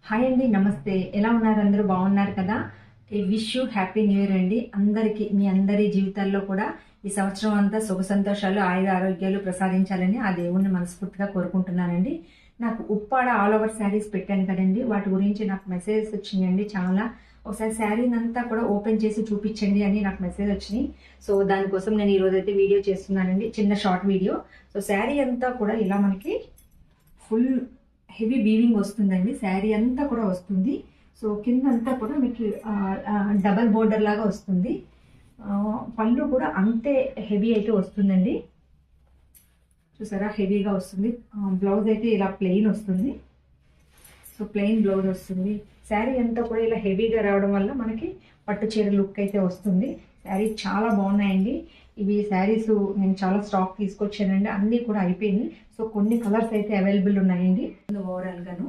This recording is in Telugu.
హాయ్ అండి, నమస్తే. ఎలా ఉన్నారు? అందరూ బాగున్నారు కదా? Wish you happy new year అండి. అందరికీ మీ అందరి జీవితాల్లో కూడా ఈ సంవత్సరం అంతా సుఖ సంతోషాలు, ఆయుర ఆరోగ్యాలు ప్రసాదించాలని ఆ దేవుణ్ణి మనస్ఫూర్తిగా కోరుకుంటున్నానండి. నాకు ఉప్పాడ ఆల్ ఓవర్ శారీస్ పెట్టాను కదండి, వాటి గురించి నాకు మెసేజెస్ వచ్చినాయండి చాలా. ఒకసారి శారీని అంతా కూడా ఓపెన్ చేసి చూపించండి అని నాకు మెసేజ్ వచ్చినాయి. సో దానికోసం నేను ఈరోజు అయితే వీడియో చేస్తున్నానండి, చిన్న షార్ట్ వీడియో. సో శారీ అంతా కూడా ఇలా మనకి ఫుల్ హెవీ వీవింగ్ వస్తుందండి. శారీ అంతా కూడా వస్తుంది. సో కింద అంతా కూడా మీకు డబల్ బోర్డర్ లాగా వస్తుంది. పళ్ళు కూడా అంతే హెవీ అయితే వస్తుందండి. చూసారా, హెవీగా వస్తుంది. బ్లౌజ్ అయితే ఇలా ప్లెయిన్ వస్తుంది. సో ప్లెయిన్ బ్లౌజ్ వస్తుంది. శారీ అంతా కూడా ఇలా హెవీగా రావడం వల్ల మనకి పట్టు చీర లుక్ అయితే వస్తుంది. శారీ చాలా బాగున్నాయండి. ఇవి శారీస్ నేను చాలా స్టాక్ తీసుకొచ్చానండి, అన్నీ కూడా అయిపోయినాయి. సో కొన్ని కలర్స్ అయితే అవైలబుల్ ఉన్నాయండి ఓవరాల్గాను.